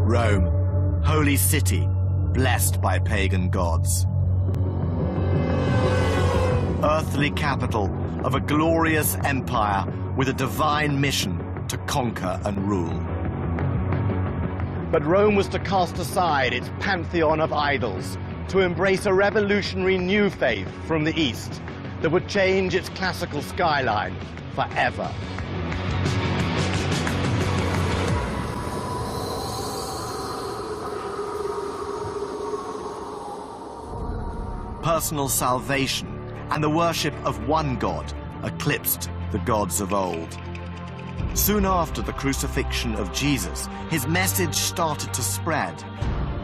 Rome, holy city, blessed by pagan gods. Earthly capital of a glorious empire with a divine mission to conquer and rule. But Rome was to cast aside its pantheon of idols to embrace a revolutionary new faith from the East that would change its classical skyline forever. Personal salvation and the worship of one God eclipsed the gods of old. Soon after the crucifixion of Jesus, his message started to spread,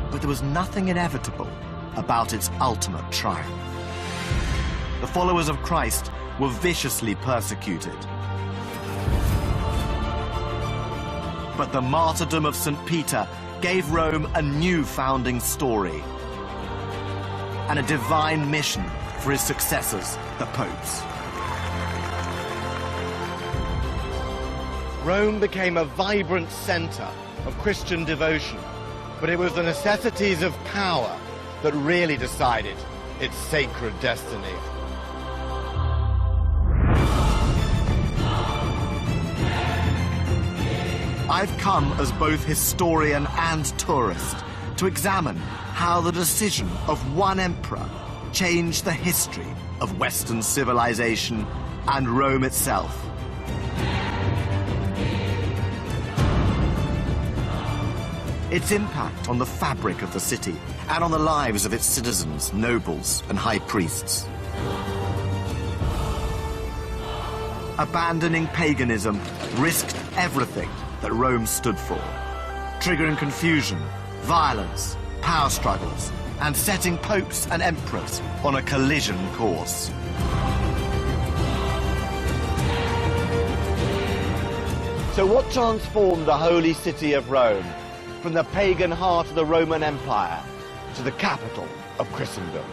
but there was nothing inevitable about its ultimate triumph. The followers of Christ were viciously persecuted. But the martyrdom of St. Peter gave Rome a new founding story and a divine mission for his successors, the popes. Rome became a vibrant center of Christian devotion, but it was the necessities of power that really decided its sacred destiny. I've come as both historian and tourist to examine how the decision of one emperor changed the history of Western civilization and Rome itself. Its impact on the fabric of the city and on the lives of its citizens, nobles, and high priests. Abandoning paganism risked everything that Rome stood for, triggering confusion, violence, power struggles, and setting popes and emperors on a collision course. So what transformed the holy city of Rome from the pagan heart of the Roman Empire to the capital of Christendom?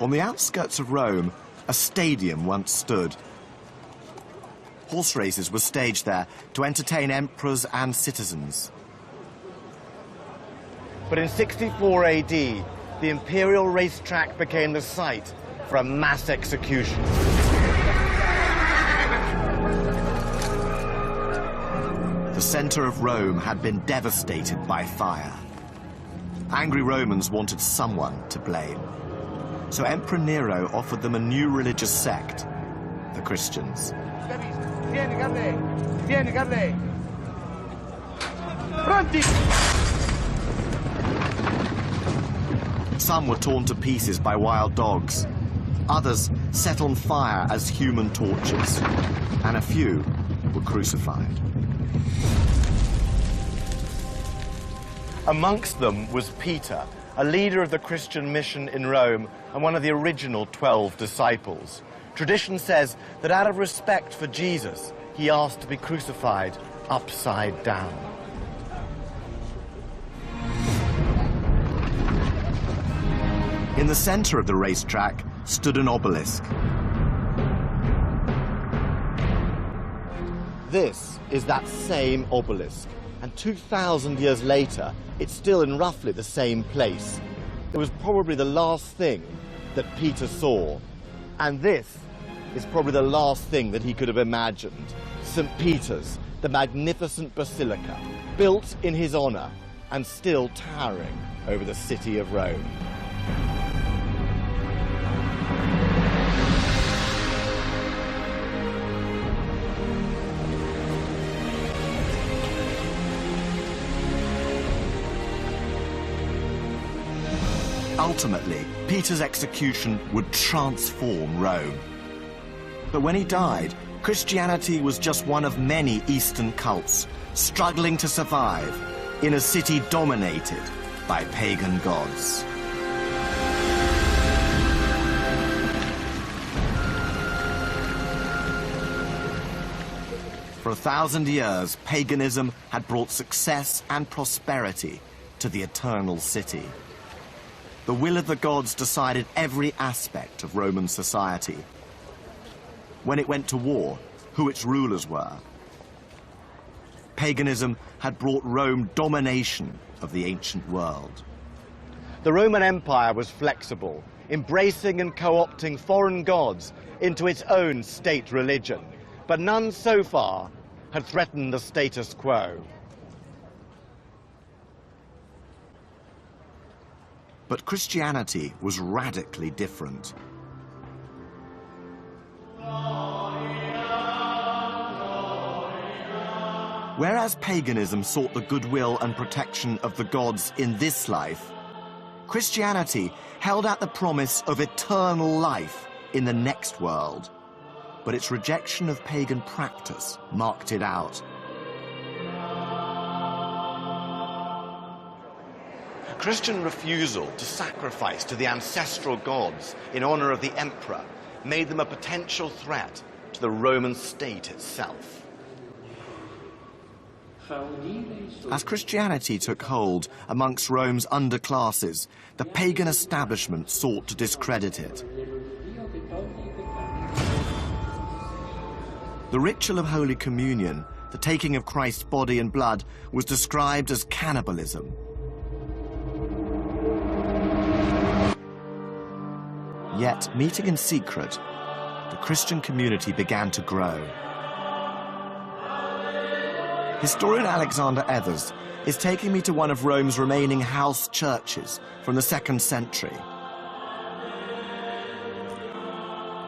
On the outskirts of Rome, a stadium once stood. Horse races were staged there to entertain emperors and citizens. But in 64 AD, the imperial racetrack became the site for a mass execution. The center of Rome had been devastated by fire. Angry Romans wanted someone to blame. So Emperor Nero offered them a new religious sect, the Christians. Some were torn to pieces by wild dogs. Others set on fire as human torches. And a few were crucified. Amongst them was Peter, a leader of the Christian mission in Rome and one of the original 12 disciples. Tradition says that out of respect for Jesus, he asked to be crucified upside down. In the center of the racetrack stood an obelisk. This is that same obelisk, and 2,000 years later, it's still in roughly the same place. It was probably the last thing that Peter saw, and this is probably the last thing that he could have imagined. St. Peter's, the magnificent basilica, built in his honor and still towering over the city of Rome. Ultimately, Peter's execution would transform Rome. But when he died, Christianity was just one of many Eastern cults struggling to survive in a city dominated by pagan gods. For 1,000 years, paganism had brought success and prosperity to the eternal city. The will of the gods decided every aspect of Roman society. When it went to war, who its rulers were. Paganism had brought Rome domination of the ancient world. The Roman Empire was flexible, embracing and co-opting foreign gods into its own state religion, but none so far had threatened the status quo. But Christianity was radically different. Whereas paganism sought the goodwill and protection of the gods in this life, Christianity held out the promise of eternal life in the next world. But its rejection of pagan practice marked it out. Christian refusal to sacrifice to the ancestral gods in honor of the emperor made them a potential threat to the Roman state itself. As Christianity took hold amongst Rome's underclasses, the pagan establishment sought to discredit it. The ritual of Holy Communion, the taking of Christ's body and blood, was described as cannibalism. Yet, meeting in secret, the Christian community began to grow. Historian Alexander Ethers is taking me to one of Rome's remaining house churches from the 2nd century.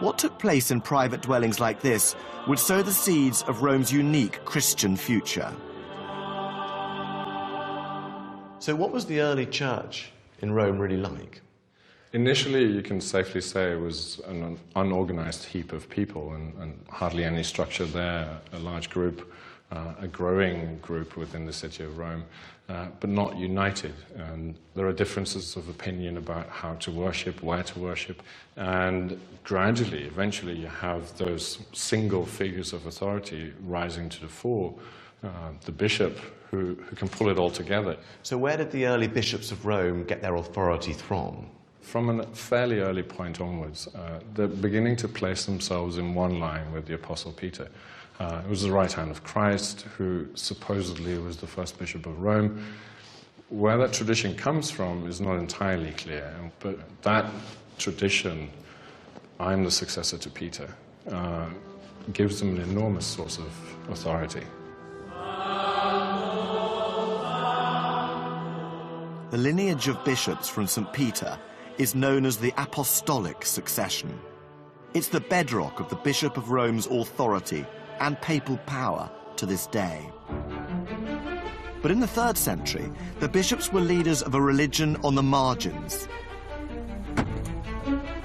What took place in private dwellings like this would sow the seeds of Rome's unique Christian future. So what was the early church in Rome really like? Initially, you can safely say it was an unorganized heap of people and hardly any structure there, a large group, a growing group within the city of Rome, but not united. And there are differences of opinion about how to worship, where to worship, and gradually, eventually, you have those single figures of authority rising to the fore, the bishop who can pull it all together. So where did the early bishops of Rome get their authority from? From a fairly early point onwards, they're beginning to place themselves in one line with the Apostle Peter. It was the right hand of Christ, who supposedly was the first bishop of Rome. Where that tradition comes from is not entirely clear, but that tradition, I'm the successor to Peter, gives them an enormous source of authority. The lineage of bishops from St. Peter is known as the apostolic succession. It's the bedrock of the Bishop of Rome's authority and papal power to this day. But in the 3rd century, the bishops were leaders of a religion on the margins.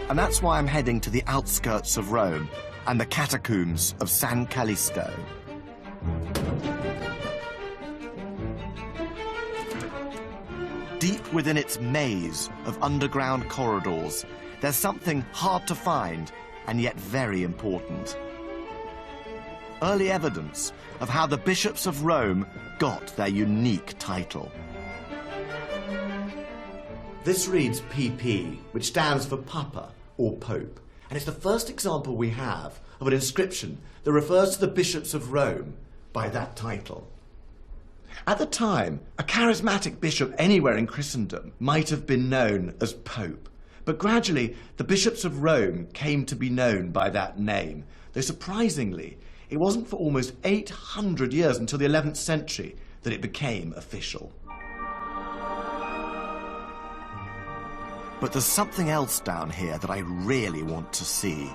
And that's why I'm heading to the outskirts of Rome and the catacombs of San Callisto. Deep within its maze of underground corridors, there's something hard to find and yet very important. Early evidence of how the bishops of Rome got their unique title. This reads PP, which stands for Papa or Pope, and it's the first example we have of an inscription that refers to the bishops of Rome by that title. At the time, a charismatic bishop anywhere in Christendom might have been known as Pope, but gradually the bishops of Rome came to be known by that name, though surprisingly, it wasn't for almost 800 years until the 11th century that it became official. But there's something else down here that I really want to see.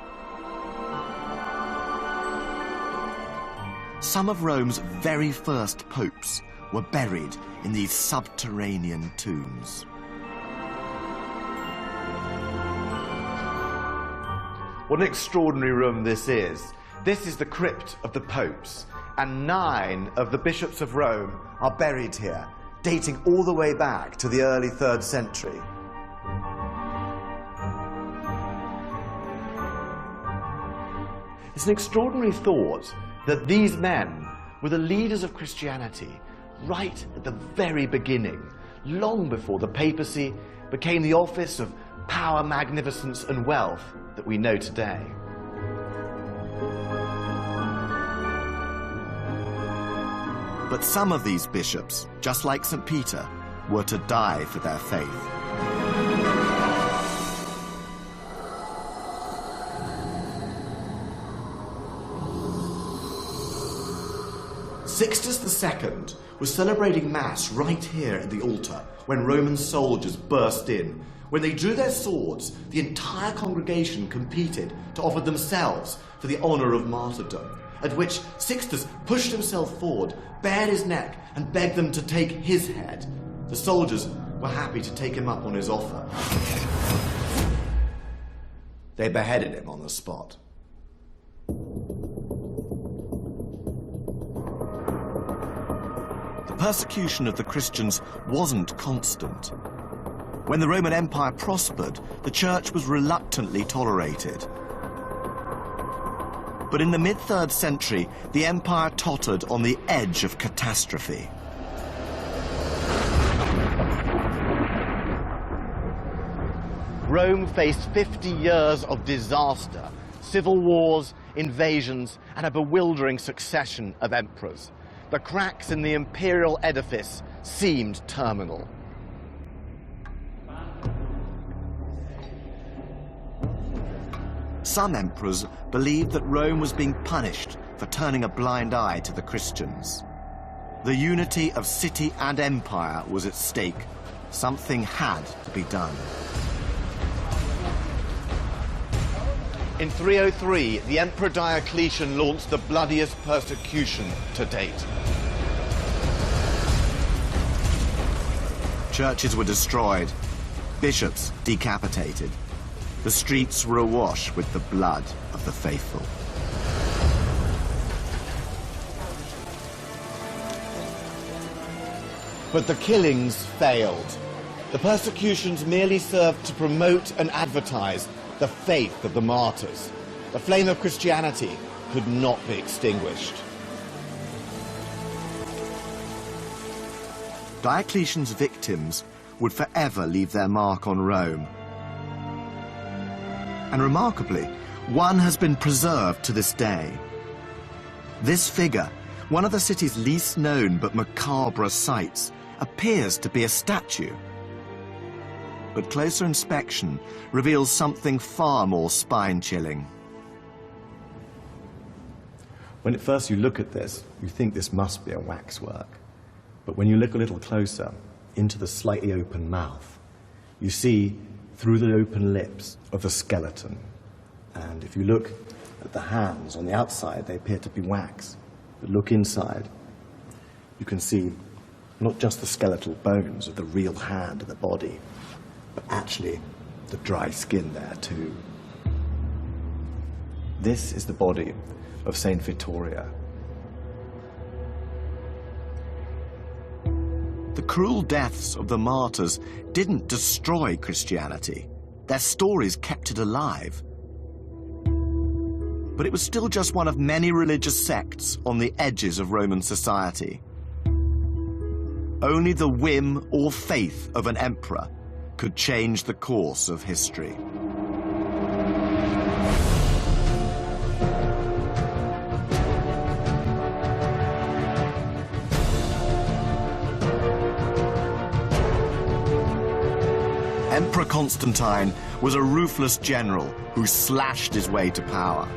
Some of Rome's very first popes were buried in these subterranean tombs. What an extraordinary room this is. This is the crypt of the popes, and 9 of the bishops of Rome are buried here, dating all the way back to the early 3rd century. It's an extraordinary thought that these men were the leaders of Christianity right at the very beginning, long before the papacy became the office of power, magnificence and wealth that we know today. But some of these bishops, just like St. Peter, were to die for their faith. Sixtus II was celebrating Mass right here at the altar when Roman soldiers burst in. When they drew their swords, the entire congregation competed to offer themselves for the honour of martyrdom, at which Sixtus pushed himself forward, bared his neck, and begged them to take his head. The soldiers were happy to take him up on his offer. They beheaded him on the spot. The persecution of the Christians wasn't constant. When the Roman Empire prospered, the Church was reluctantly tolerated. But in the mid-3rd century, the empire tottered on the edge of catastrophe. Rome faced 50 years of disaster, civil wars, invasions, and a bewildering succession of emperors. The cracks in the imperial edifice seemed terminal. Some emperors believed that Rome was being punished for turning a blind eye to the Christians. The unity of city and empire was at stake. Something had to be done. In 303, the Emperor Diocletian launched the bloodiest persecution to date. Churches were destroyed, bishops decapitated. The streets were awash with the blood of the faithful. But the killings failed. The persecutions merely served to promote and advertise the faith of the martyrs. The flame of Christianity could not be extinguished. Diocletian's victims would forever leave their mark on Rome. And remarkably, one has been preserved to this day. This figure, one of the city's least known but macabre sights, appears to be a statue. But closer inspection reveals something far more spine-chilling. When at first you look at this, you think this must be a waxwork. But when you look a little closer into the slightly open mouth, you see through the open lips of the skeleton. And if you look at the hands on the outside, they appear to be wax. But look inside, you can see not just the skeletal bones of the real hand and the body, but actually the dry skin there too. This is the body of Saint Vittoria. The cruel deaths of the martyrs didn't destroy Christianity. Their stories kept it alive. But it was still just one of many religious sects on the edges of Roman society. Only the whim or faith of an emperor could change the course of history. Emperor Constantine was a ruthless general who slashed his way to power.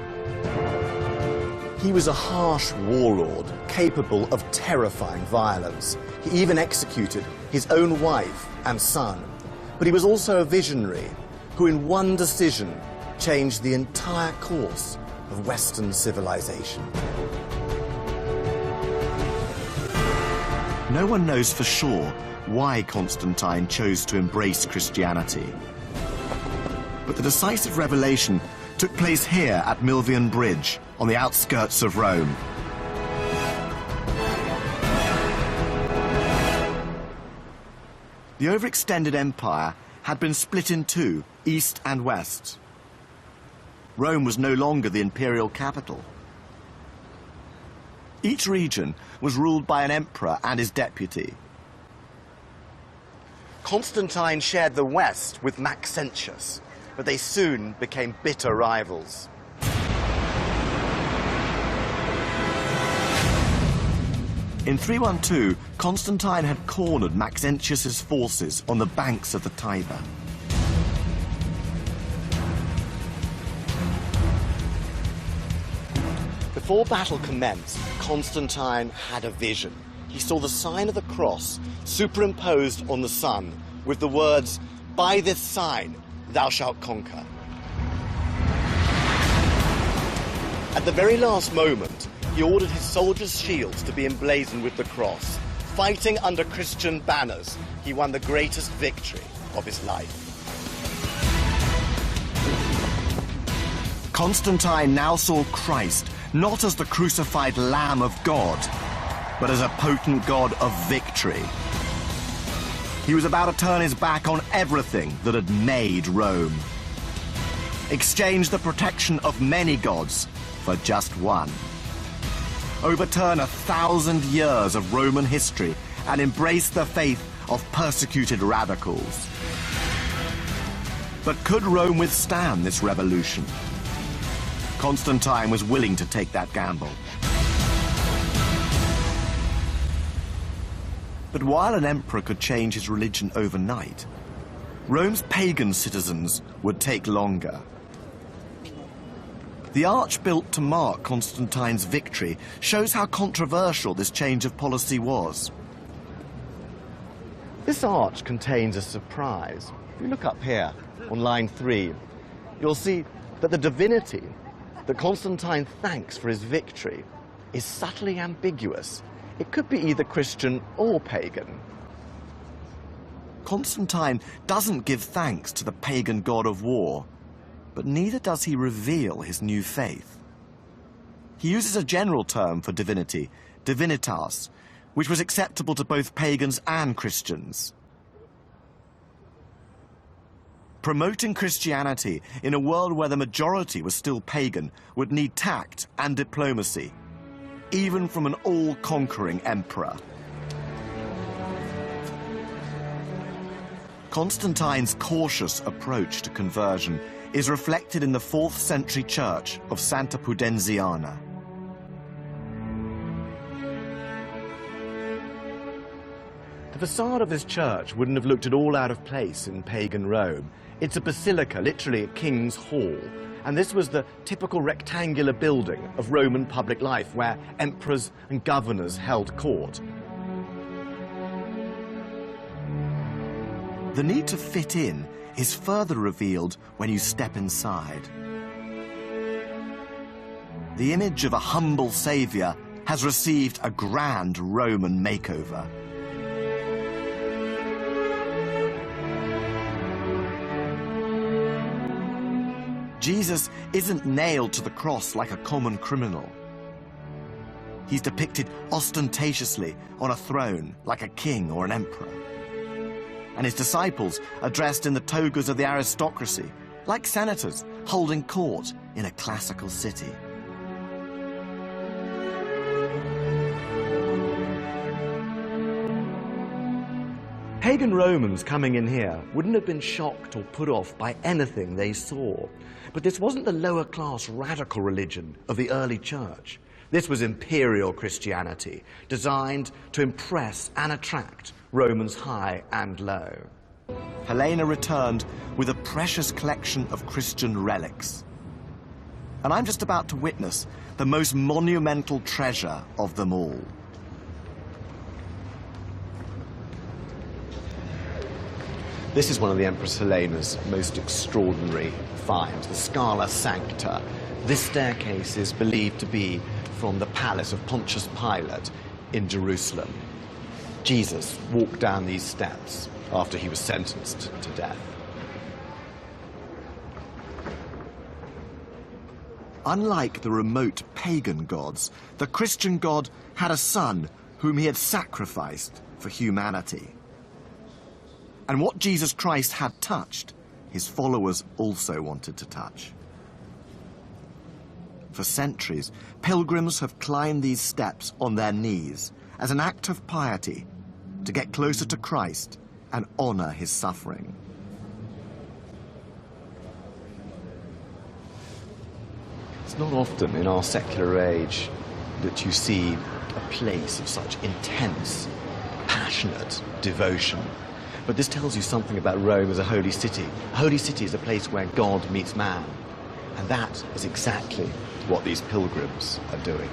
He was a harsh warlord, capable of terrifying violence. He even executed his own wife and son. But he was also a visionary who in one decision changed the entire course of Western civilization. No one knows for sure why Constantine chose to embrace Christianity. But the decisive revelation took place here at Milvian Bridge, on the outskirts of Rome. The overextended empire had been split in two, east and west. Rome was no longer the imperial capital. Each region was ruled by an emperor and his deputy. Constantine shared the west with Maxentius, but they soon became bitter rivals. In 312, Constantine had cornered Maxentius's forces on the banks of the Tiber. Before battle commenced, Constantine had a vision. He saw the sign of the cross superimposed on the sun with the words, "By this sign thou shalt conquer." At the very last moment, he ordered his soldiers' shields to be emblazoned with the cross. Fighting under Christian banners, he won the greatest victory of his life. Constantine now saw Christ not as the crucified Lamb of God, but as a potent God of victory. He was about to turn his back on everything that had made Rome. Exchange the protection of many gods for just one. Overturn 1,000 years of Roman history and embrace the faith of persecuted radicals. But could Rome withstand this revolution? Constantine was willing to take that gamble. But while an emperor could change his religion overnight, Rome's pagan citizens would take longer. The arch built to mark Constantine's victory shows how controversial this change of policy was. This arch contains a surprise. If you look up here on line 3, you'll see that the divinity that Constantine thanks for his victory is subtly ambiguous. It could be either Christian or pagan. Constantine doesn't give thanks to the pagan god of war, but neither does he reveal his new faith. He uses a general term for divinity, divinitas, which was acceptable to both pagans and Christians. Promoting Christianity in a world where the majority was still pagan would need tact and diplomacy, even from an all-conquering emperor. Constantine's cautious approach to conversion is reflected in the 4th century church of Santa Pudenziana. The facade of this church wouldn't have looked at all out of place in pagan Rome. It's a basilica, literally a king's hall, and this was the typical rectangular building of Roman public life where emperors and governors held court. The need to fit in is further revealed when you step inside. The image of a humble savior has received a grand Roman makeover. Jesus isn't nailed to the cross like a common criminal. He's depicted ostentatiously on a throne like a king or an emperor. And his disciples are dressed in the togas of the aristocracy, like senators holding court in a classical city. Pagan Romans coming in here wouldn't have been shocked or put off by anything they saw. But this wasn't the lower-class radical religion of the early church. This was imperial Christianity, designed to impress and attract Romans high and low. Helena returned with a precious collection of Christian relics. And I'm just about to witness the most monumental treasure of them all. This is one of the Empress Helena's most extraordinary finds, the Scala Sancta. This staircase is believed to be from the palace of Pontius Pilate in Jerusalem. Jesus walked down these steps after he was sentenced to death. Unlike the remote pagan gods, the Christian God had a son whom he had sacrificed for humanity. And what Jesus Christ had touched, his followers also wanted to touch. For centuries, pilgrims have climbed these steps on their knees as an act of piety to get closer to Christ and honor his suffering. It's not often in our secular age that you see a place of such intense, passionate devotion. But this tells you something about Rome as a holy city. A holy city is a place where God meets man. And that is exactly what these pilgrims are doing.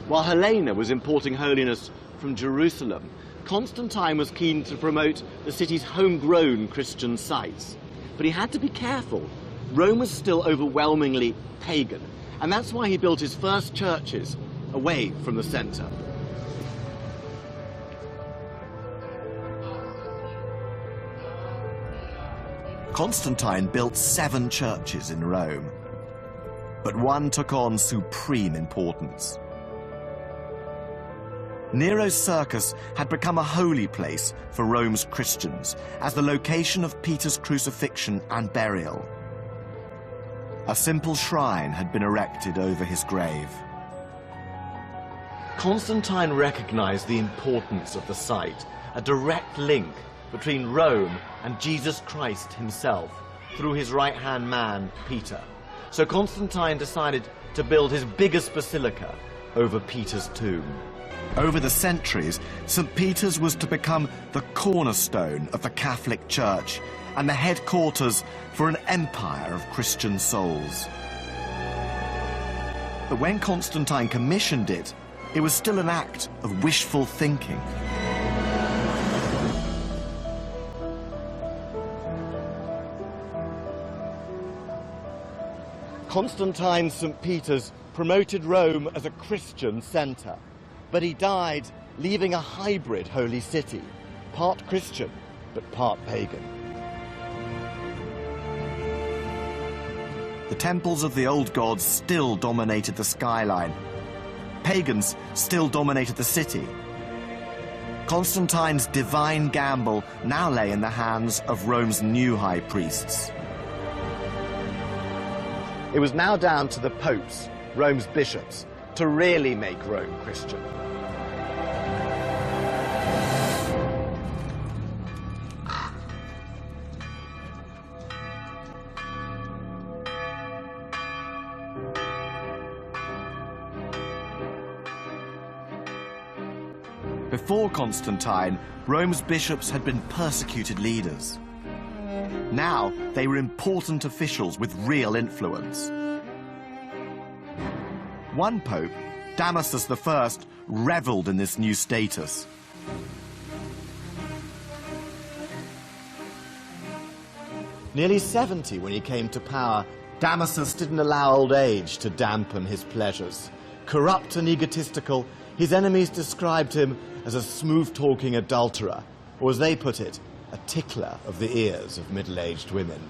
While Helena was importing holiness from Jerusalem, Constantine was keen to promote the city's homegrown Christian sites. But he had to be careful. Rome was still overwhelmingly pagan, and that's why he built his first churches away from the center. Constantine built 7 churches in Rome, but one took on supreme importance. Nero's circus had become a holy place for Rome's Christians as the location of Peter's crucifixion and burial. A simple shrine had been erected over his grave. Constantine recognized the importance of the site, a direct link between Rome and Jesus Christ himself through his right-hand man, Peter. So Constantine decided to build his biggest basilica over Peter's tomb. Over the centuries, St. Peter's was to become the cornerstone of the Catholic Church and the headquarters for an empire of Christian souls. But when Constantine commissioned it, it was still an act of wishful thinking. Constantine's St. Peter's promoted Rome as a Christian center, but he died leaving a hybrid holy city, part Christian but part pagan. The temples of the old gods still dominated the skyline. Pagans still dominated the city. Constantine's divine gamble now lay in the hands of Rome's new high priests. It was now down to the popes, Rome's bishops, to really make Rome Christian. Before Constantine, Rome's bishops had been persecuted leaders. Now they were important officials with real influence. One pope, Damasus I, reveled in this new status. Nearly 70 when he came to power, Damasus didn't allow old age to dampen his pleasures. Corrupt and egotistical, his enemies described him as a smooth-talking adulterer, or as they put it, a tickler of the ears of middle-aged women.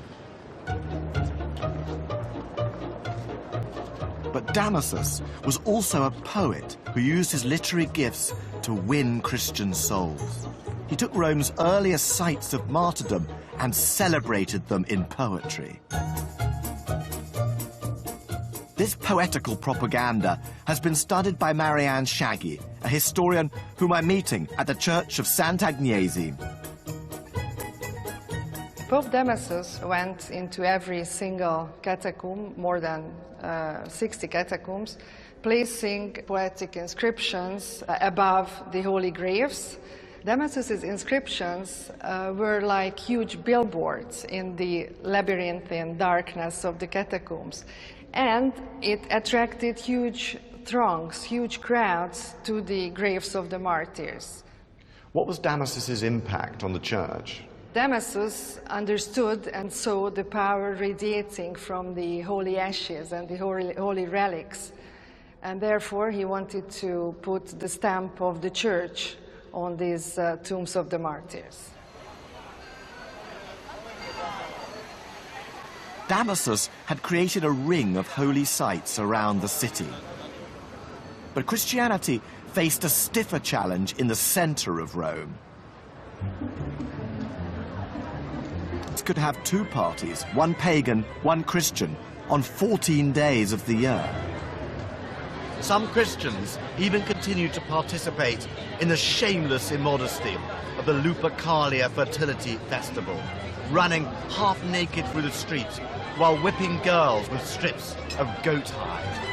But Damasus was also a poet who used his literary gifts to win Christian souls. He took Rome's earliest sites of martyrdom and celebrated them in poetry. This poetical propaganda has been studied by Marianne Shaggy, a historian whom I'm meeting at the Church of Sant'Agnese. Pope Damasus went into every single catacomb, more than 60 catacombs, placing poetic inscriptions above the holy graves. Damasus's inscriptions were like huge billboards in the labyrinthine darkness of the catacombs. And it attracted huge throngs, huge crowds to the graves of the martyrs. What was Damasus's impact on the church? Damasus understood and saw the power radiating from the holy ashes and the holy relics. And therefore, he wanted to put the stamp of the church on these tombs of the martyrs. Damasus had created a ring of holy sites around the city. But Christianity faced a stiffer challenge in the center of Rome. It could have two parties, one pagan, one Christian, on 14 days of the year. Some Christians even continued to participate in the shameless immodesty of the Lupercalia fertility festival, running half naked through the streets while whipping girls with strips of goat hide.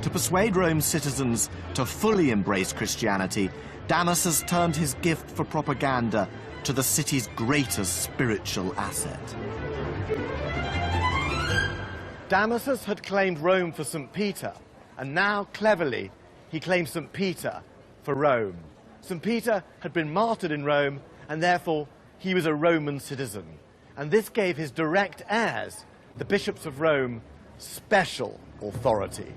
To persuade Rome's citizens to fully embrace Christianity, Damasus turned his gift for propaganda to the city's greatest spiritual asset. Damasus had claimed Rome for St. Peter, and now, cleverly, he claimed St. Peter for Rome. St. Peter had been martyred in Rome, and therefore he was a Roman citizen. And this gave his direct heirs, the bishops of Rome, special authority.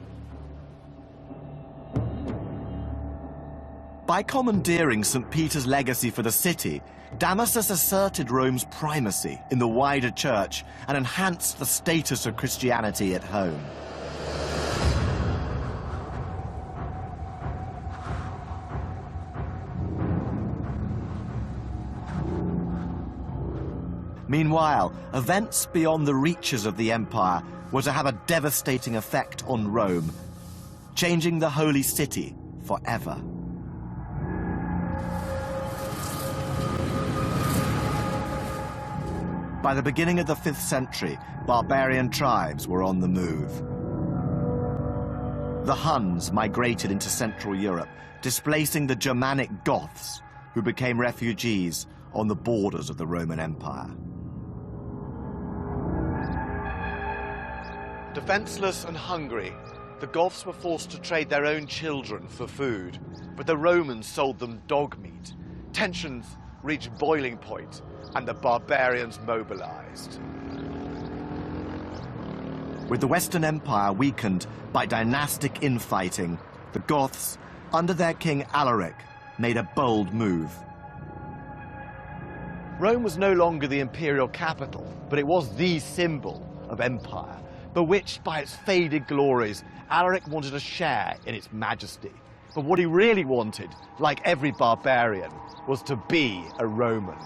By commandeering St. Peter's legacy for the city, Damasus asserted Rome's primacy in the wider church and enhanced the status of Christianity at home. Meanwhile, events beyond the reaches of the empire were to have a devastating effect on Rome, changing the holy city forever. By the beginning of the 5th century, barbarian tribes were on the move. The Huns migrated into Central Europe, displacing the Germanic Goths, who became refugees on the borders of the Roman Empire. Defenseless and hungry, the Goths were forced to trade their own children for food, but the Romans sold them dog meat. Tensions reached boiling point, and the barbarians mobilized. With the Western Empire weakened by dynastic infighting, the Goths, under their king Alaric, made a bold move. Rome was no longer the imperial capital, but it was the symbol of empire. Bewitched by its faded glories, Alaric wanted a share in its majesty. But what he really wanted, like every barbarian, was to be a Roman.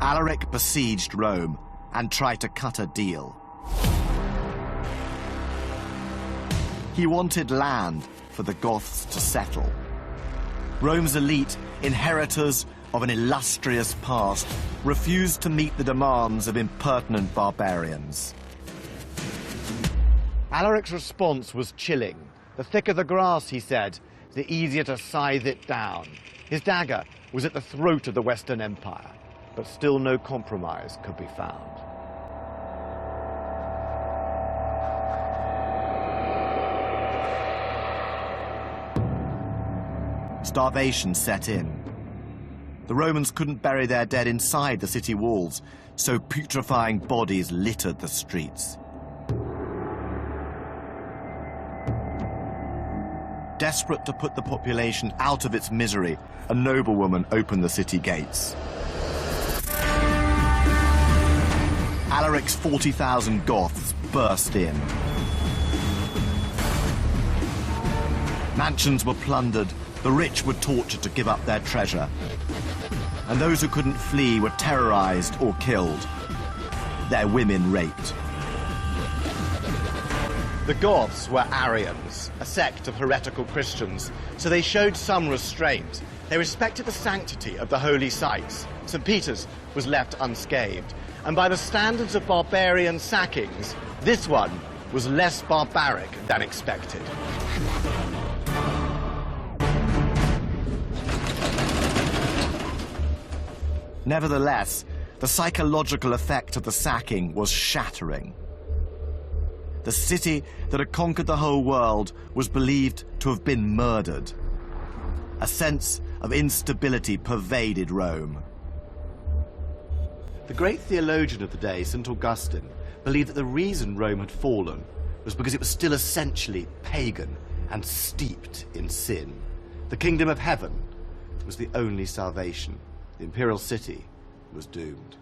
Alaric besieged Rome and tried to cut a deal. He wanted land for the Goths to settle. Rome's elite, inheritors of an illustrious past, refused to meet the demands of impertinent barbarians. Alaric's response was chilling. The thicker the grass, he said, the easier to scythe it down. His dagger was at the throat of the Western Empire, but still no compromise could be found. Starvation set in. The Romans couldn't bury their dead inside the city walls, so putrefying bodies littered the streets. Desperate to put the population out of its misery, a noblewoman opened the city gates. Alaric's 40,000 Goths burst in. Mansions were plundered, the rich were tortured to give up their treasure, and those who couldn't flee were terrorized or killed, their women raped. The Goths were Arians, a sect of heretical Christians, so they showed some restraint. They respected the sanctity of the holy sites. St. Peter's was left unscathed, and by the standards of barbarian sackings, this one was less barbaric than expected. Nevertheless, the psychological effect of the sacking was shattering. The city that had conquered the whole world was believed to have been murdered. A sense of instability pervaded Rome. The great theologian of the day, St. Augustine, believed that the reason Rome had fallen was because it was still essentially pagan and steeped in sin. The kingdom of heaven was the only salvation. The imperial city was doomed.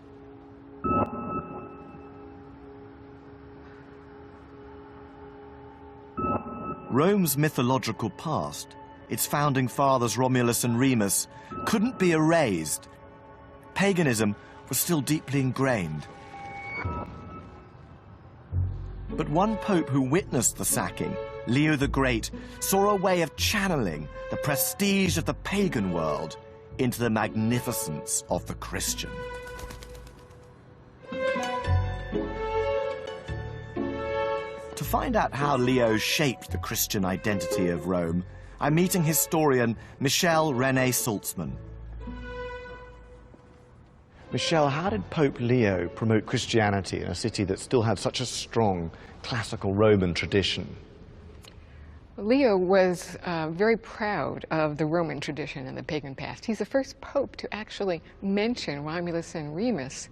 Rome's mythological past, its founding fathers Romulus and Remus, couldn't be erased. Paganism was still deeply ingrained. But one pope who witnessed the sacking, Leo the Great, saw a way of channeling the prestige of the pagan world into the magnificence of the Christian. To find out how Leo shaped the Christian identity of Rome, I'm meeting historian Michel René Saltzman. Michel, how did Pope Leo promote Christianity in a city that still had such a strong classical Roman tradition? Leo was very proud of the Roman tradition in the pagan past. He's the first pope to actually mention Romulus and Remus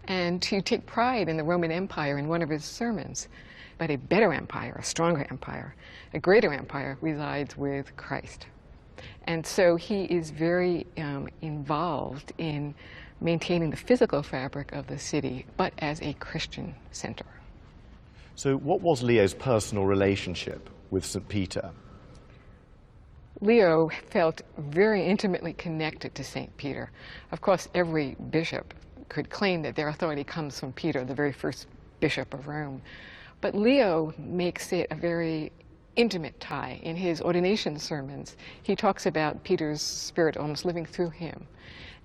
and to take pride in the Roman Empire in one of his sermons. But a better empire, a stronger empire, a greater empire resides with Christ. And so he is very involved in maintaining the physical fabric of the city, but as a Christian center. So what was Leo's personal relationship with St. Peter? Leo felt very intimately connected to St. Peter. Of course, every bishop could claim that their authority comes from Peter, the very first bishop of Rome. But Leo makes it a very intimate tie. In his ordination sermons, he talks about Peter's spirit almost living through him.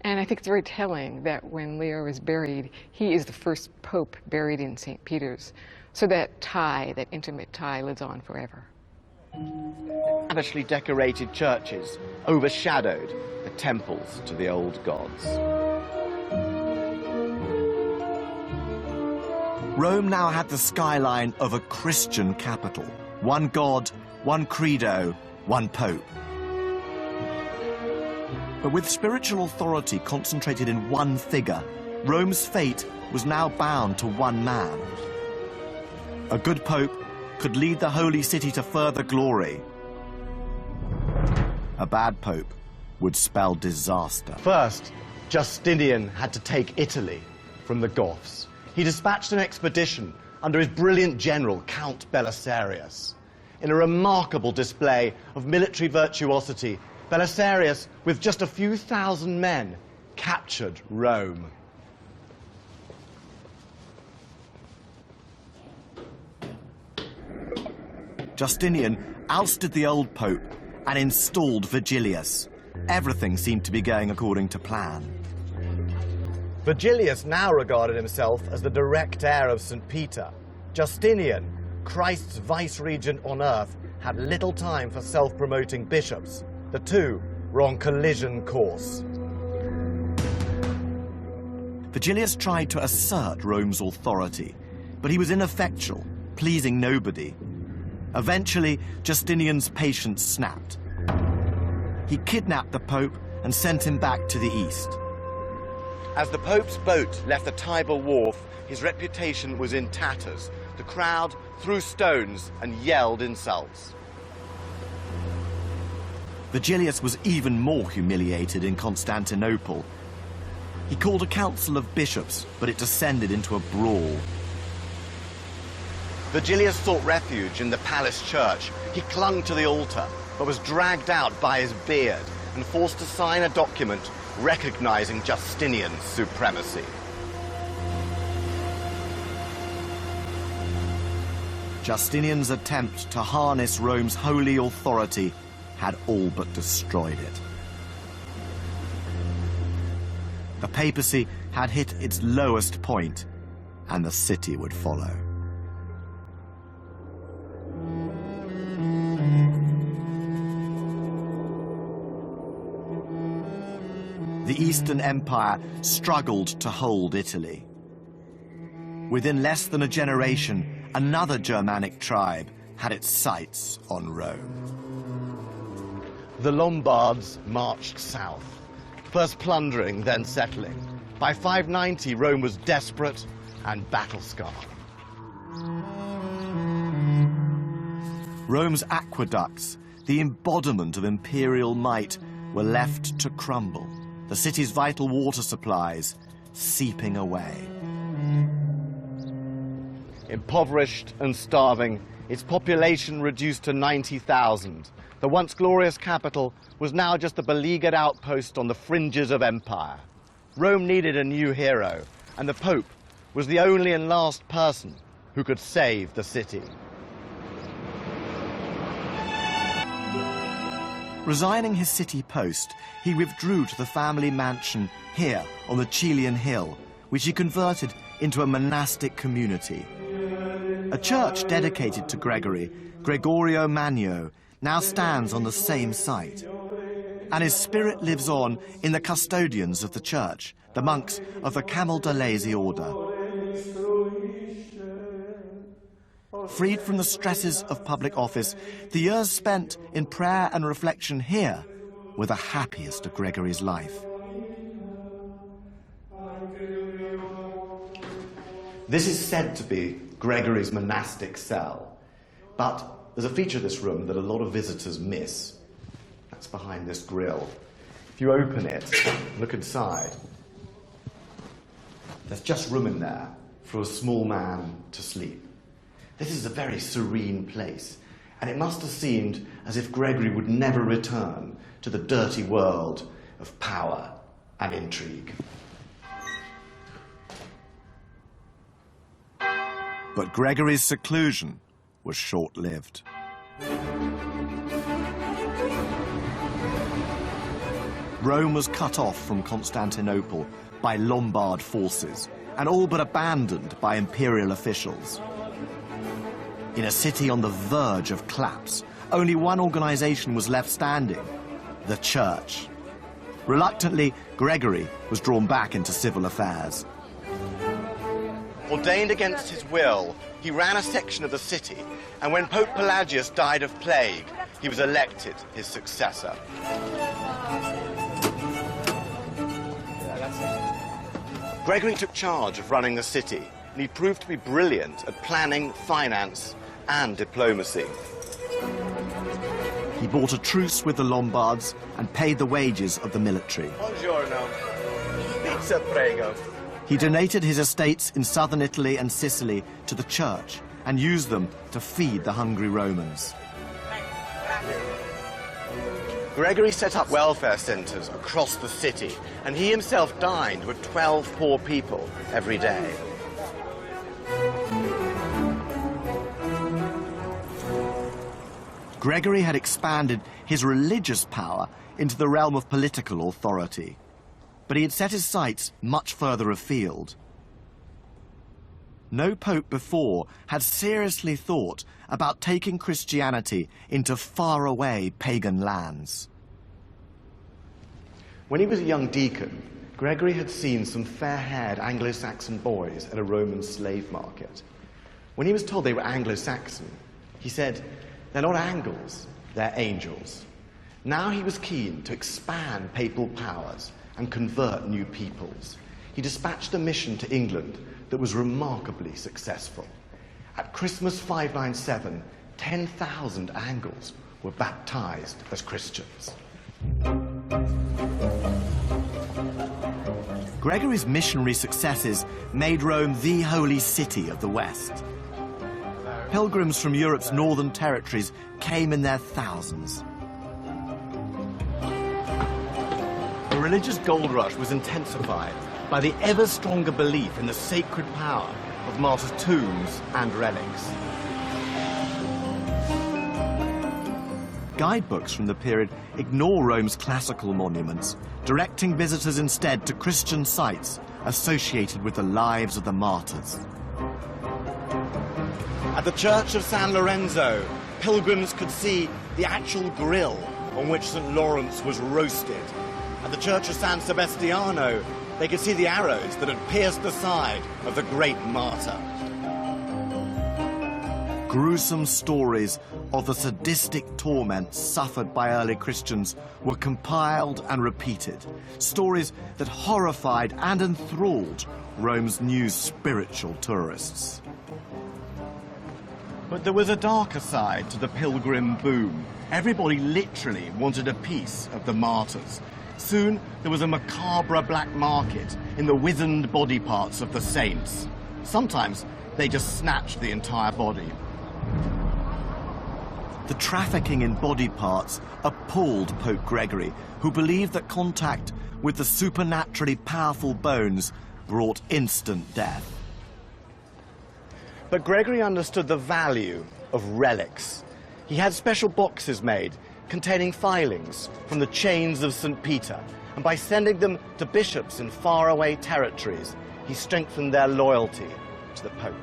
And I think it's very telling that when Leo is buried, he is the first pope buried in St. Peter's. So that tie, that intimate tie, lives on forever. Lavishly decorated churches overshadowed the temples to the old gods. Rome now had the skyline of a Christian capital. One god, one credo, one pope. But with spiritual authority concentrated in one figure, Rome's fate was now bound to one man. A good pope could lead the holy city to further glory. A bad pope would spell disaster. First, Justinian had to take Italy from the Goths. He dispatched an expedition under his brilliant general, Count Belisarius. In a remarkable display of military virtuosity, Belisarius, with just a few thousand men, captured Rome. Justinian ousted the old pope and installed Vigilius. Everything seemed to be going according to plan. Vigilius now regarded himself as the direct heir of St. Peter. Justinian, Christ's vice-regent on earth, had little time for self-promoting bishops. The two were on collision course. Vigilius tried to assert Rome's authority, but he was ineffectual, pleasing nobody. Eventually, Justinian's patience snapped. He kidnapped the Pope and sent him back to the east. As the Pope's boat left the Tiber wharf, his reputation was in tatters. The crowd threw stones and yelled insults. Vigilius was even more humiliated in Constantinople. He called a council of bishops, but it descended into a brawl. Vigilius sought refuge in the palace church. He clung to the altar, but was dragged out by his beard and forced to sign a document recognizing Justinian's supremacy. Justinian's attempt to harness Rome's holy authority had all but destroyed it. The papacy had hit its lowest point, and the city would follow. The Eastern Empire struggled to hold Italy. Within less than a generation, another Germanic tribe had its sights on Rome. The Lombards marched south, first plundering, then settling. By 590, Rome was desperate and battle-scarred. Rome's aqueducts, the embodiment of imperial might, were left to crumble, the city's vital water supplies seeping away. Impoverished and starving, its population reduced to 90,000. The once glorious capital was now just a beleaguered outpost on the fringes of empire. Rome needed a new hero, and the Pope was the only and last person who could save the city. Resigning his city post, he withdrew to the family mansion here on the Chilean Hill, which he converted into a monastic community. A church dedicated to Gregory, Gregorio Magno, now stands on the same site. And his spirit lives on in the custodians of the church, the monks of the Camaldolese order. Freed from the stresses of public office, the years spent in prayer and reflection here were the happiest of Gregory's life. This is said to be Gregory's monastic cell, but there's a feature of this room that a lot of visitors miss. That's behind this grille. If you open it, look inside, there's just room in there for a small man to sleep. This is a very serene place, and it must have seemed as if Gregory would never return to the dirty world of power and intrigue. But Gregory's seclusion was short-lived. Rome was cut off from Constantinople by Lombard forces and all but abandoned by imperial officials. In a city on the verge of collapse, only one organization was left standing: the church. Reluctantly, Gregory was drawn back into civil affairs. Ordained against his will, he ran a section of the city, and when Pope Pelagius died of plague, he was elected his successor. Gregory took charge of running the city, and he proved to be brilliant at planning, finance, and diplomacy. He bought a truce with the Lombards and paid the wages of the military. Buongiorno. Pizza, prego. He donated his estates in southern Italy and Sicily to the church and used them to feed the hungry Romans. Gregory set up welfare centers across the city, and he himself dined with 12 poor people every day. Gregory had expanded his religious power into the realm of political authority, but he had set his sights much further afield. No pope before had seriously thought about taking Christianity into faraway pagan lands. When he was a young deacon, Gregory had seen some fair-haired Anglo-Saxon boys at a Roman slave market. When he was told they were Anglo-Saxon, he said, "They're not Angles, they're angels." Now he was keen to expand papal powers and convert new peoples. He dispatched a mission to England that was remarkably successful. At Christmas 597, 10,000 Angles were baptized as Christians. Gregory's missionary successes made Rome the holy city of the West. Pilgrims from Europe's northern territories came in their thousands. The religious gold rush was intensified by the ever stronger belief in the sacred power of martyrs' tombs and relics. Guidebooks from the period ignore Rome's classical monuments, directing visitors instead to Christian sites associated with the lives of the martyrs. At the Church of San Lorenzo, pilgrims could see the actual grill on which St. Lawrence was roasted. At the Church of San Sebastiano, they could see the arrows that had pierced the side of the great martyr. Gruesome stories of the sadistic torments suffered by early Christians were compiled and repeated, stories that horrified and enthralled Rome's new spiritual tourists. But there was a darker side to the pilgrim boom. Everybody literally wanted a piece of the martyrs. Soon, there was a macabre black market in the wizened body parts of the saints. Sometimes, they just snatched the entire body. The trafficking in body parts appalled Pope Gregory, who believed that contact with the supernaturally powerful bones brought instant death. But Gregory understood the value of relics. He had special boxes made containing filings from the chains of St. Peter, and by sending them to bishops in faraway territories, he strengthened their loyalty to the Pope.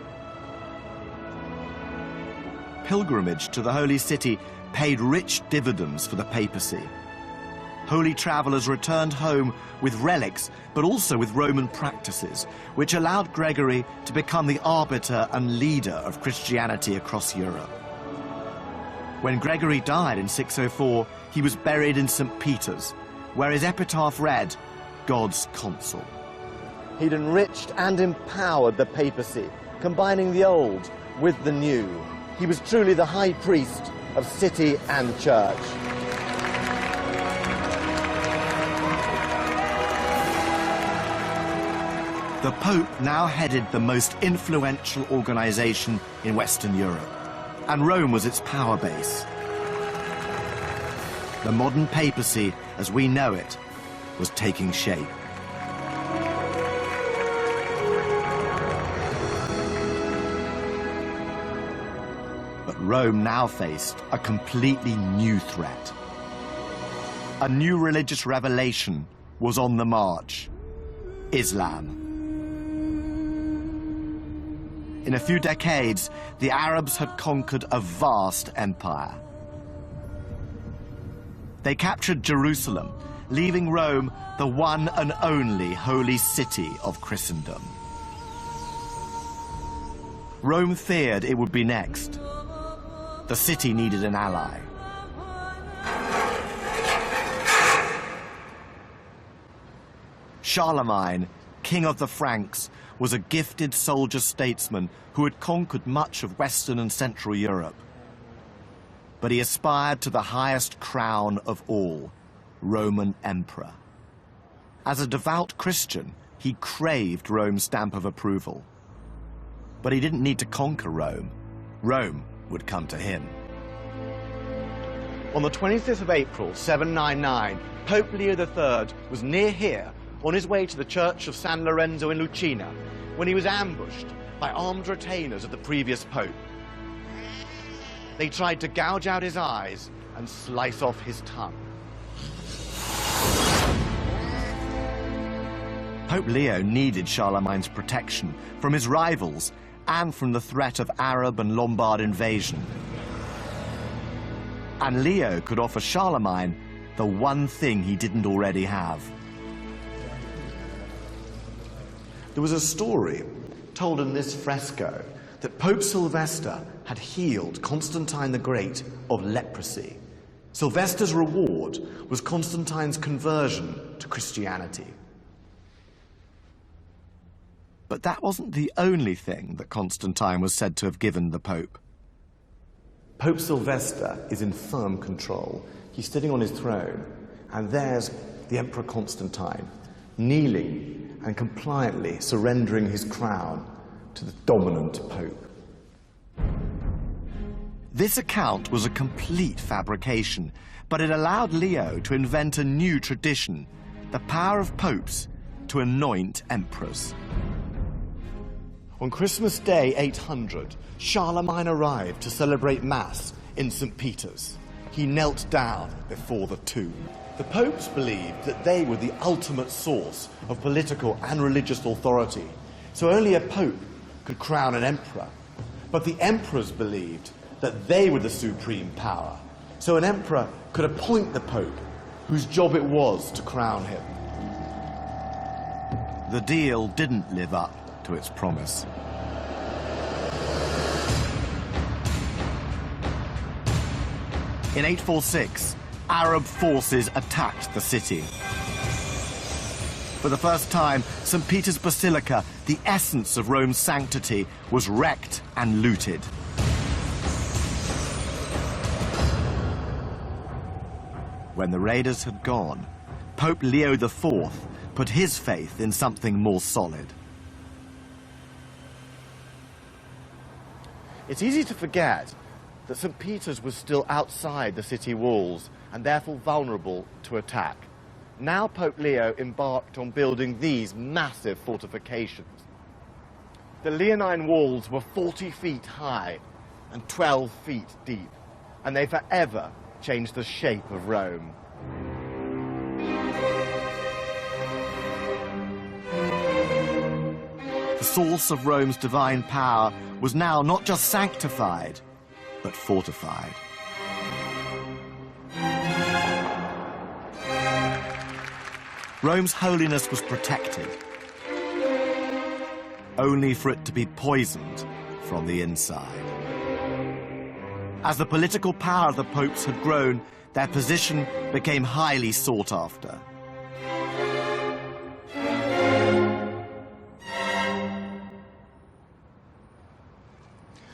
Pilgrimage to the Holy City paid rich dividends for the papacy. Holy travelers returned home with relics, but also with Roman practices, which allowed Gregory to become the arbiter and leader of Christianity across Europe. When Gregory died in 604, he was buried in St. Peter's, where his epitaph read, "God's Consul." He'd enriched and empowered the papacy, combining the old with the new. He was truly the high priest of city and church. The Pope now headed the most influential organization in Western Europe, and Rome was its power base. The modern papacy, as we know it, was taking shape. But Rome now faced a completely new threat. A new religious revelation was on the march: Islam. In a few decades, the Arabs had conquered a vast empire. They captured Jerusalem, leaving Rome the one and only holy city of Christendom. Rome feared it would be next. The city needed an ally. Charlemagne, king of the Franks, was a gifted soldier-statesman who had conquered much of Western and Central Europe. But he aspired to the highest crown of all, Roman Emperor. As a devout Christian, he craved Rome's stamp of approval. But he didn't need to conquer Rome. Rome would come to him. On the 25th of April, 799, Pope Leo III was near here on his way to the church of San Lorenzo in Lucina when he was ambushed by armed retainers of the previous pope. They tried to gouge out his eyes and slice off his tongue. Pope Leo needed Charlemagne's protection from his rivals and from the threat of Arab and Lombard invasion. And Leo could offer Charlemagne the one thing he didn't already have. There was a story told in this fresco that Pope Sylvester had healed Constantine the Great of leprosy. Sylvester's reward was Constantine's conversion to Christianity. But that wasn't the only thing that Constantine was said to have given the Pope. Pope Sylvester is in firm control. He's sitting on his throne, and there's the Emperor Constantine, kneeling and compliantly surrendering his crown to the dominant pope. This account was a complete fabrication, but it allowed Leo to invent a new tradition, the power of popes to anoint emperors. On Christmas Day 800, Charlemagne arrived to celebrate Mass in St. Peter's. He knelt down before the tomb. The popes believed that they were the ultimate source of political and religious authority, so only a pope could crown an emperor. But the emperors believed that they were the supreme power, so an emperor could appoint the pope, whose job it was to crown him. The deal didn't live up to its promise. In 846, Arab forces attacked the city. For the first time, St. Peter's Basilica, the essence of Rome's sanctity, was wrecked and looted. When the raiders had gone, Pope Leo IV put his faith in something more solid. It's easy to forget that St. Peter's was still outside the city walls and therefore vulnerable to attack. Now Pope Leo embarked on building these massive fortifications. The Leonine walls were 40 feet high and 12 feet deep, and they forever changed the shape of Rome. The source of Rome's divine power was now not just sanctified, but fortified. Rome's holiness was protected, only for it to be poisoned from the inside. As the political power of the popes had grown, their position became highly sought after.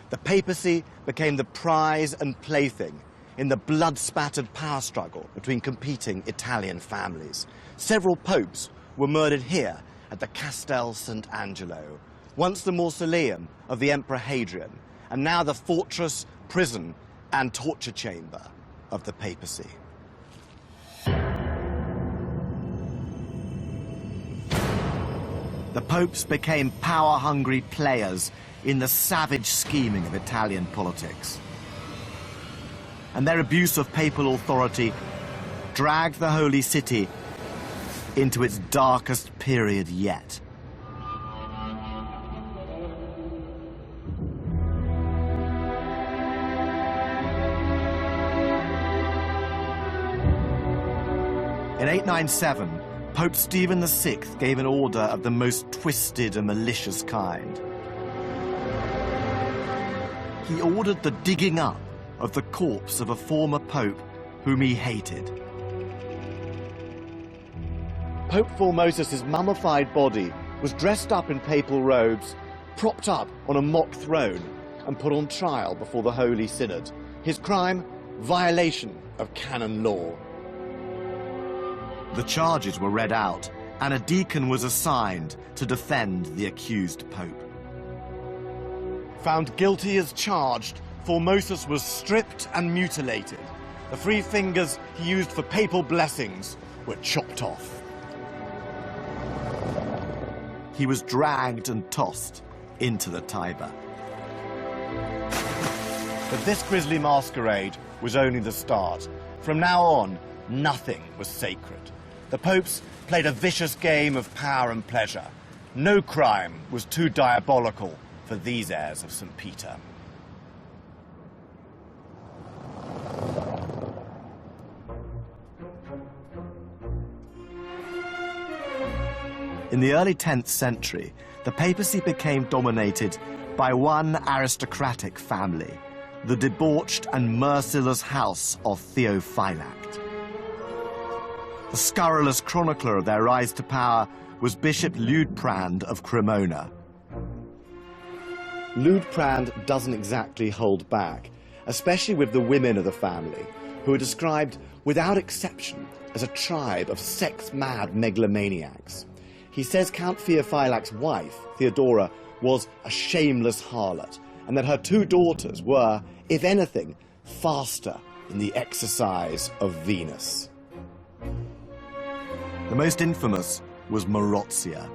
The papacy became the prize and plaything in the blood-spattered power struggle between competing Italian families. Several popes were murdered here at the Castel Sant'Angelo, once the mausoleum of the Emperor Hadrian, and now the fortress, prison, and torture chamber of the papacy. The popes became power-hungry players in the savage scheming of Italian politics. And their abuse of papal authority dragged the Holy City into its darkest period yet. In 897, Pope Stephen VI gave an order of the most twisted and malicious kind. He ordered the digging up of the corpse of a former pope whom he hated. Pope Formosus' mummified body was dressed up in papal robes, propped up on a mock throne, and put on trial before the Holy Synod. His crime? Violation of canon law. The charges were read out, and a deacon was assigned to defend the accused pope. Found guilty as charged, Formosus was stripped and mutilated. The 3 fingers he used for papal blessings were chopped off. He was dragged and tossed into the Tiber. But this grisly masquerade was only the start. From now on, nothing was sacred. The popes played a vicious game of power and pleasure. No crime was too diabolical for these heirs of St. Peter. In the early 10th century, the papacy became dominated by one aristocratic family, the debauched and merciless house of Theophylact. The scurrilous chronicler of their rise to power was Bishop Liutprand of Cremona. Liutprand doesn't exactly hold back, especially with the women of the family, who are described without exception as a tribe of sex-mad megalomaniacs. He says Count Theophylact's wife, Theodora, was a shameless harlot, and that her 2 daughters were, if anything, faster in the exercise of Venus. The most infamous was Marozia.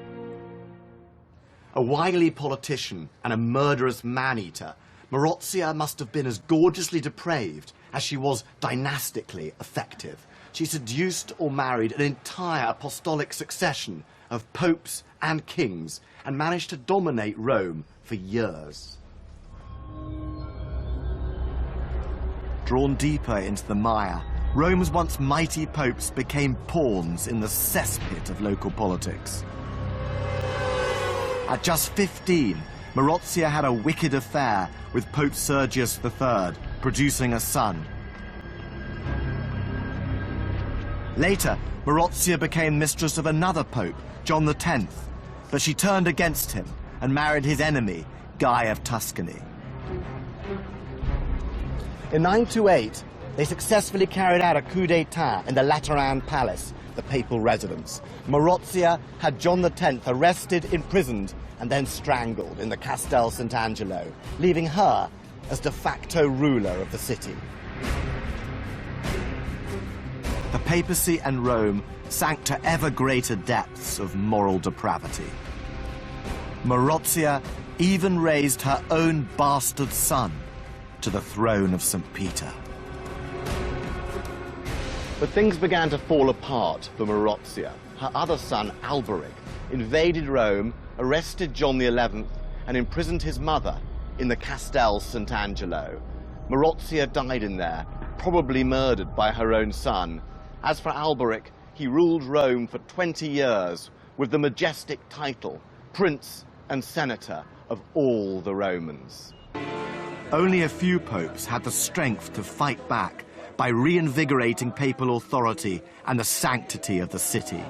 A wily politician and a murderous man-eater, Marozia must have been as gorgeously depraved as she was dynastically effective. She seduced or married an entire apostolic succession of popes and kings and managed to dominate Rome for years. Drawn deeper into the mire, Rome's once mighty popes became pawns in the cesspit of local politics. At just 15, Marozia had a wicked affair with Pope Sergius III, producing a son. Later, Marozia became mistress of another pope, John X, but she turned against him and married his enemy, Guy of Tuscany. In 928, they successfully carried out a coup d'etat in the Lateran Palace, the papal residence. Marozia had John X arrested, imprisoned, and then strangled in the Castel Sant'Angelo, leaving her as de facto ruler of the city. The papacy and Rome sank to ever greater depths of moral depravity. Marozia even raised her own bastard son to the throne of St. Peter. But things began to fall apart for Marozia. Her other son, Alberic, invaded Rome, arrested John XI, and imprisoned his mother in the Castel Sant'Angelo. Marozia died in there, probably murdered by her own son. As for Alberic, he ruled Rome for 20 years with the majestic title, Prince and Senator of all the Romans. Only a few popes had the strength to fight back by reinvigorating papal authority and the sanctity of the city.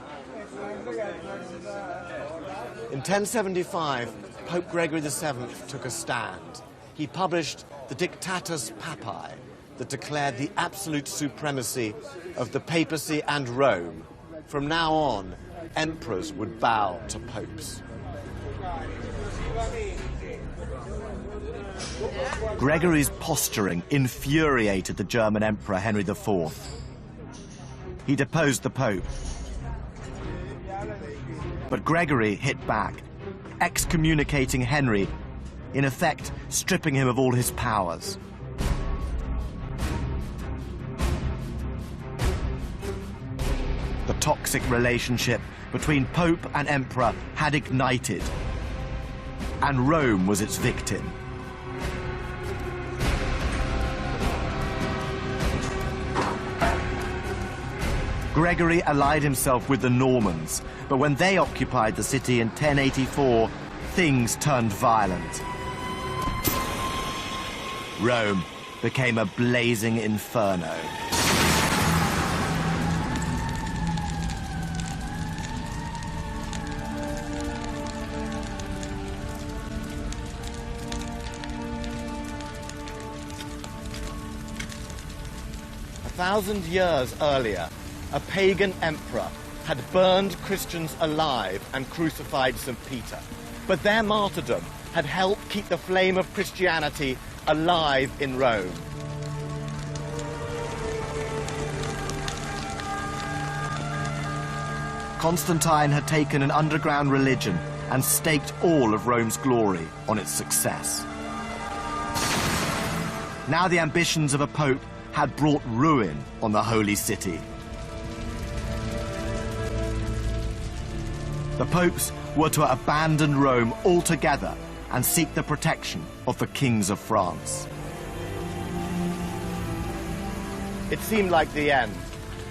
In 1075, Pope Gregory VII took a stand. He published the Dictatus Papae that declared the absolute supremacy of the papacy and Rome. From now on, emperors would bow to popes. Gregory's posturing infuriated the German Emperor Henry IV. He deposed the Pope. But Gregory hit back, excommunicating Henry, in effect stripping him of all his powers. The toxic relationship between Pope and Emperor had ignited, and Rome was its victim. Gregory allied himself with the Normans, but when they occupied the city in 1084, things turned violent. Rome became a blazing inferno. A 1,000 years earlier, a pagan emperor had burned Christians alive and crucified St. Peter. But their martyrdom had helped keep the flame of Christianity alive in Rome. Constantine had taken an underground religion and staked all of Rome's glory on its success. Now the ambitions of a pope had brought ruin on the holy city. The popes were to abandon Rome altogether and seek the protection of the kings of France. It seemed like the end.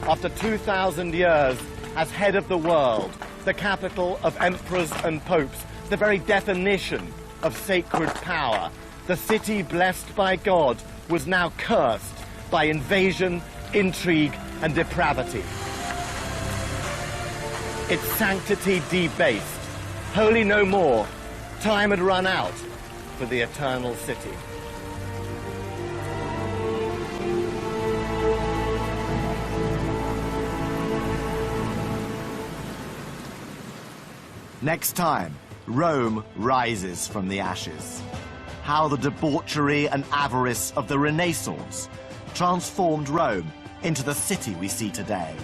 After 2,000 years as head of the world, the capital of emperors and popes, the very definition of sacred power, the city blessed by God was now cursed by invasion, intrigue, and depravity. Its sanctity debased. Holy no more. Time had run out for the eternal city. Next time, Rome rises from the ashes. How the debauchery and avarice of the Renaissance transformed Rome into the city we see today.